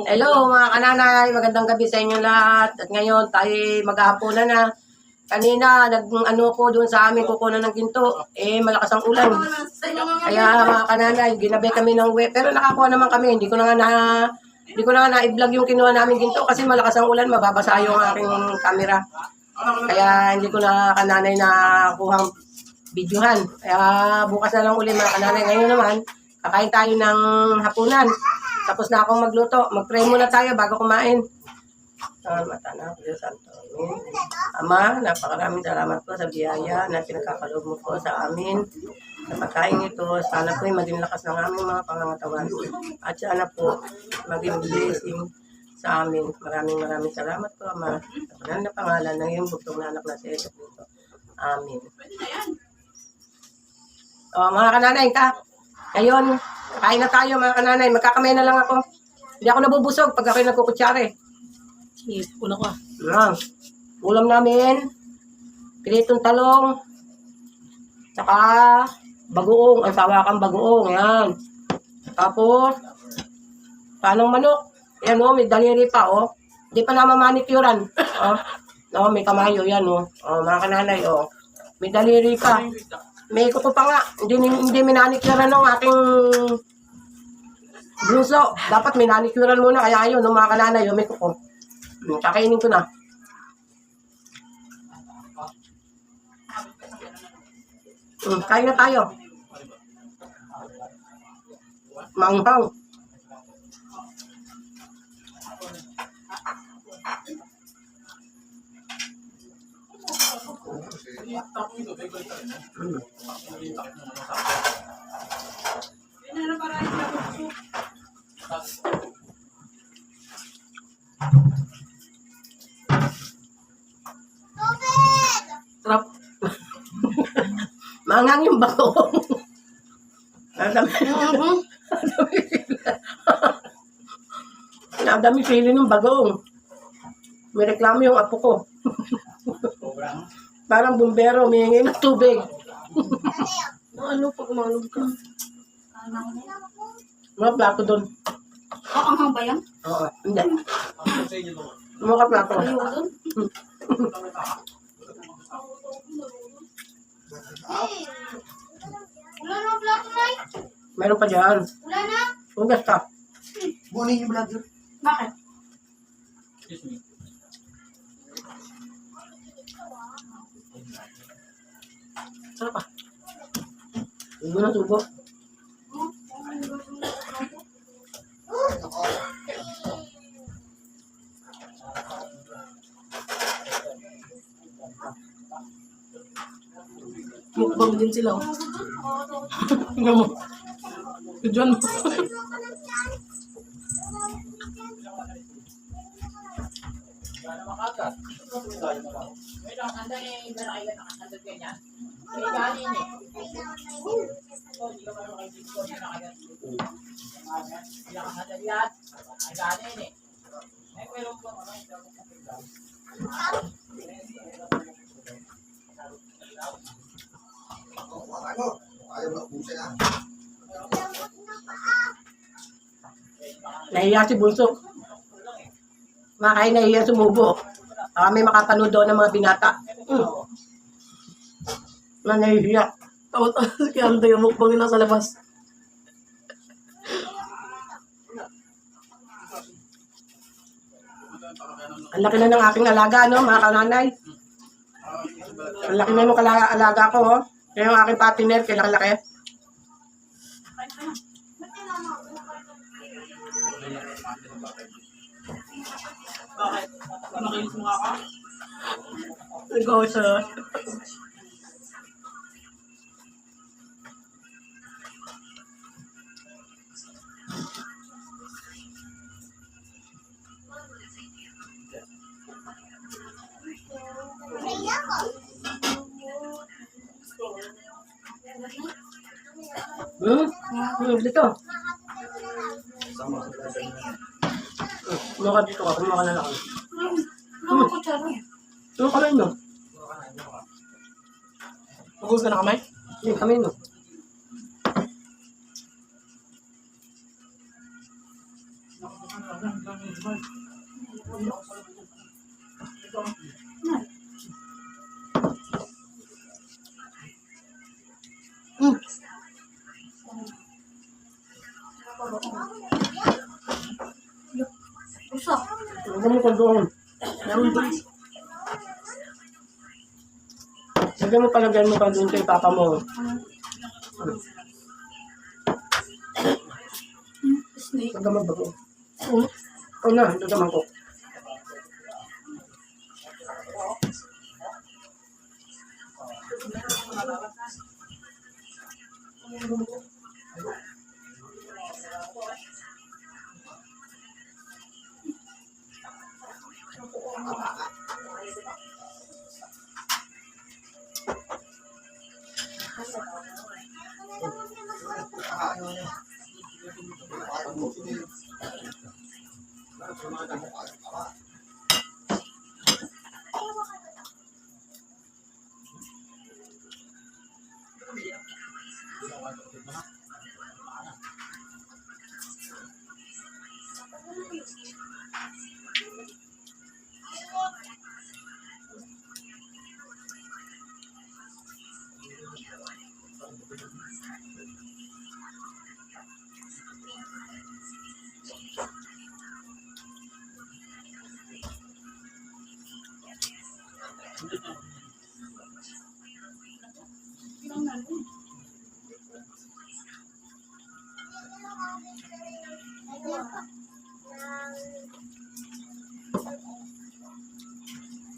Hello mga kananay, magandang gabi sa inyo lahat. At ngayon tayo maghahaponan na. Kanina nag-ano ko doon sa amin kukunan ng ginto. Malakas ang ulan. Kaya mga kananay, ginabi kami ng pero nakakuha naman kami. Hindi ko na na-vlog yung kinuha namin ginto kasi malakas ang ulan, mababasa yung aking camera. Kaya hindi ko na kananay na kuhang videohan. Kaya bukas na lang uli mga kananay. Ngayon naman, kakain tayo ng hapunan. Tapos na akong magluto. Mag-pray muna tayo bago kumain. Mata na, Diyos Santo. Ama, napakaraming salamat po sa biyaya na pinagkakaloob mo po sa amin. Sa pagkain ito, sana po maging lakas ng aming mga pangangatawan. At sana po maging blessing sa amin. Maraming salamat po, Ama. Sa pangalan na pangalan ng iyong bugtong na anak na si Jesus Cristo. Amen. Mga kananay, ngayon, kain na tayo mga kananay. Magkakamay na lang ako. Hindi ako nabubusog pag ako'y nagkukutsari. Sige, una ko. Ulam namin, piritong talong, saka bagoong, ang sawakang bagoong, yan. Tapos, panong manok. Yan o, may daliri pa o. Hindi pa na mamanikuran. May kamayo yan o. Mga kananay o. May daliri pa. May kuko pa nga. Hindi minanikuran ng aking bunso. Dapat minanikuran muna. Kaya ayun, mga kananay o, may kuko. Kakainin ko na. Kain na tayo. Manghang. Sarap. Manghang yung bagoong. Nadami sili ng bagoong. May reklamo yung apo ko. Parang bumbero, may hingin ng tubig. Ano pag umalog ka? Mga plato doon. Ang ba yan? Oo, hindi. Mga plato. Ayaw doon? Wala na vlog na. Meron pa dyan. Wala na. Hugas ka. Bunin yung vlog yun. Bakit? Excuse me. Sarap ah. Huwag na subo. Mukbang din sila oh. Nga mo. Diyan mo. Nahiya si Bunso. Makain nahiya sumubo. May makapanood doon ng mga binata. Na nahihiya. Kaya ang tayo mukbang na sa labas. Ang laki na ng aking alaga, no, mga kananay. Ang laki na ng alaga ko, oh. Kaya yung aking partner, kailangan laki. Bakit? Makinis mo nga ka? Ikaw sa... Dito. Mukha dito ka, kumuha ka na lang. Ano ko tsara? Ano kamay mo? Magus ka na kamay? Yung kamay mo. Pusa. Huwag mo kung doon. Meron din. Sabi mo palagyan mo ka doon kay papa mo. Snake. Huwag ka magbago. Oo na, ito naman ko.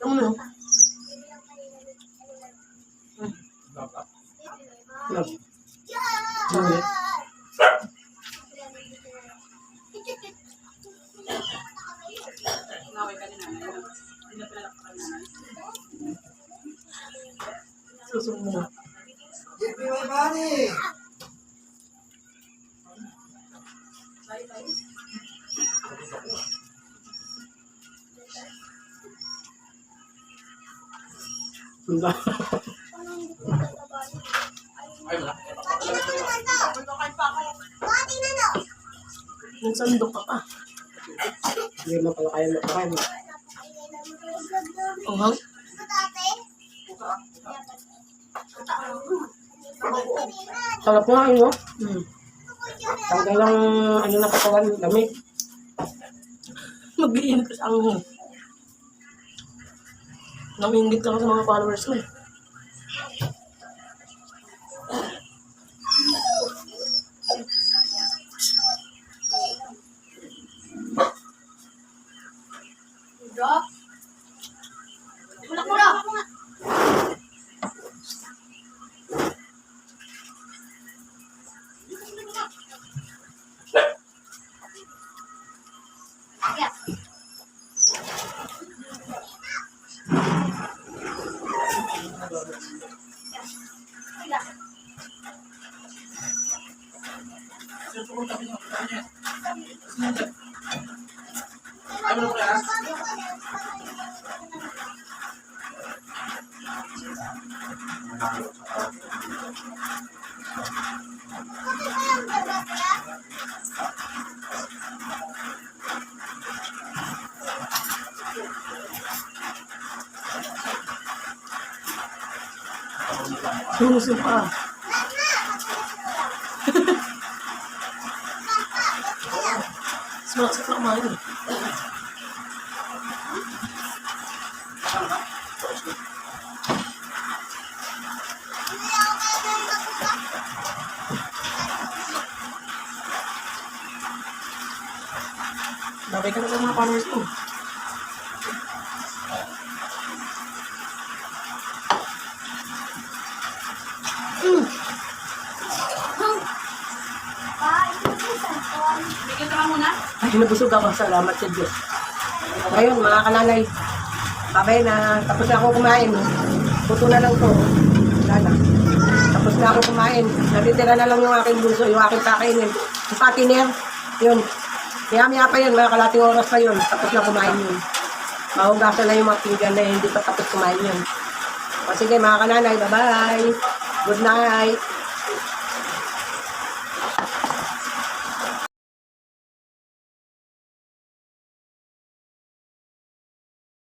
Ano mo? Yan. Ano? Naway ka ni nanay. Hindi na pinalak ka ni nanay. Susunod mo. Give me my money. Hindi. Ay, wala. Nagsandok ka pa. Hindi mo pala kaya makakain mo. Ang hang. Sarap nga yun, no? Hmm. Tanggal lang ano na katawan, lamig. Mag-iinit ka sa ang namingit ka sa mga followers mo eh. Drop. Bulak mo na. Ay, wala pala. Sumusip pa. Sumaksak na kumain eh. Bagay ka na sa mga followers mo. Bigyan ka muna. Ay, nabusog ako. Salamat sa Diyos. Ngayon, mga kananay, babay na, tapos na ako kumain. Puto na lang to. Wala na. Tapos na ako kumain. Natitira na lang yung aking bunso, yung aking kakainin. Yung patiner, yun. Maya-maya pa yun, mga kalating oras pa yun. Tapos na kumain yun. Mahugasan na yung mga pinggan na hindi pa tapos kumain yun. O sige, mga kananay, bye-bye. Good night.